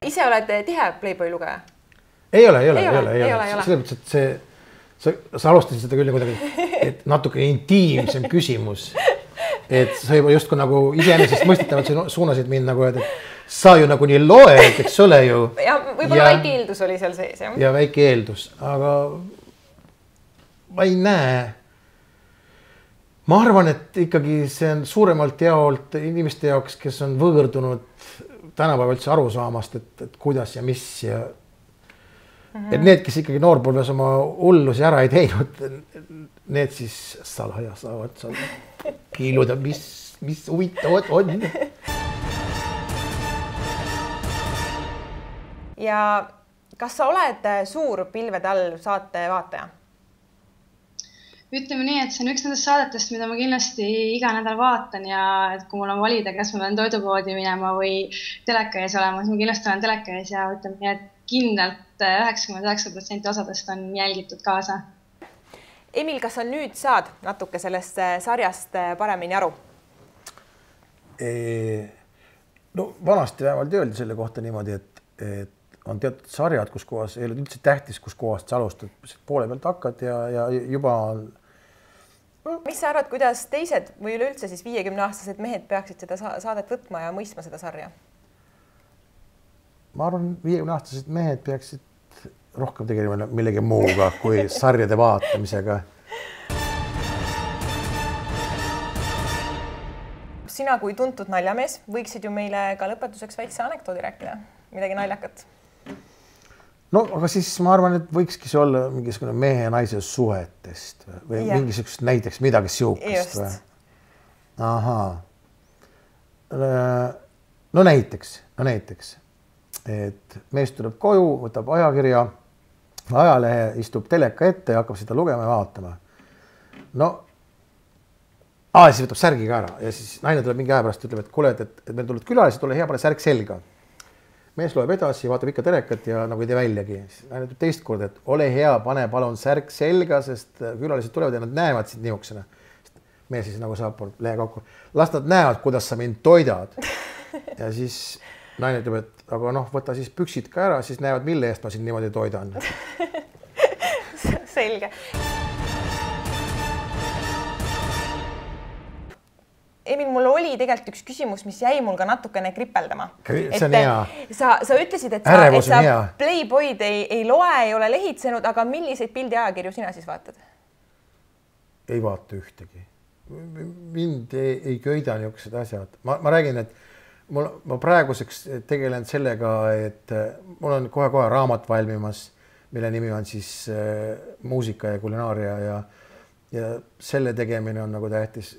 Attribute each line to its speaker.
Speaker 1: ise oled tihe Playboy lugeja?
Speaker 2: Ei ole. Selles mõttes, et sa alustasid seda küll kuidagi, et natuke intiimsem küsimus. Et sa juba just kui nagu iseenesest mõistetavalt suunasid mind nagu, et sa ju nagu nii loed, eks ole ju.
Speaker 1: Ja võib-olla väike eeldus oli seal sees, jah?
Speaker 2: Ja väike eeldus, aga ma ei näe. Ma arvan, et ikkagi see on suuremalt jaolt inimeste jaoks, kes on võõrdunud tänapäeva üldse aru saamast, et kuidas ja mis ja et need, kes ikkagi noorpõlves oma hullusi ära ei teinud, need siis salaja saavad kiiluda, mis huvitavad on.
Speaker 1: Ja kas sa oled suur Pilvede all saate vaataja?
Speaker 3: Ütleme nii, et see on üks nendest saadetest, mida ma kindlasti iga nädal vaatan ja et kui mul on valida, kas ma pean toidupoodi minema või teleka ees olema, siis ma kindlasti olen teleka ees ja ütleme nii, et kindlalt 99% osadest on jälgitud kaasa.
Speaker 1: Emil, kas sa nüüd saad natuke sellest sarjast paremini aru?
Speaker 2: No vanasti vähemalt öeldi selle kohta niimoodi, et on teatud sarjad, kus kohas ei ole üldse tähtis, kus kohast sa alustad, poole pealt hakkad ja juba on...
Speaker 1: Mis sa arvad, kuidas teised või üleüldse siis 50-aastased mehed peaksid seda saadet võtma ja mõistma seda sarja?
Speaker 2: Ma arvan, 50-aastased mehed peaksid rohkem tegelema millegi muuga kui sarjade vaatamisega.
Speaker 1: Sina kui tuntud naljamees võiksid ju meile ka lõpetuseks väikse anekdoodi rääkida, midagi naljakat.
Speaker 2: No, aga siis ma arvan, et võikski see olla mingisugune mehe ja naise suhetest või mingisugust näiteks midagi siukest. Ahaa. No näiteks, et mees tuleb koju, võtab ajakirja, ajalehe, istub teleka ette ja hakkab seda lugema ja vaatama. No, siis võtab särgi ka ära ja siis naine tuleb mingi aja pärast, ütleb, et kuule, et meil tulnud külalised, ole hea, pane särg selga. Mees loeb edasi, vaatab ikka telekat ja nagu ei tee väljagi. Naine ütleb teist kord, et ole hea, pane palun särg selga, sest külalised tulevad ja nad näevad sind niuksena. Mees siis nagu saab lehe kokku. Las nad näevad, kuidas sa mind toidad. Ja siis naine ütleb, et aga noh, võta siis püksid ka ära, siis näevad, mille eest ma sind niimoodi toidan.
Speaker 1: Selge. Emil, mul oli tegelikult üks küsimus, mis jäi mul ka natukene kripeldama.
Speaker 2: See on hea.
Speaker 1: Sa ütlesid, et sa Playboyd ei loe, ei ole lehitsenud, aga milliseid pildi ajakirju sina siis vaatad?
Speaker 2: Ei vaata ühtegi. Mind ei köida niisugused asjad. Ma räägin, et ma praeguseks tegelen sellega, et mul on kohe raamat valmimas, mille nimi on siis muusika ja kulinaaria ja selle tegemine on nagu tähtis.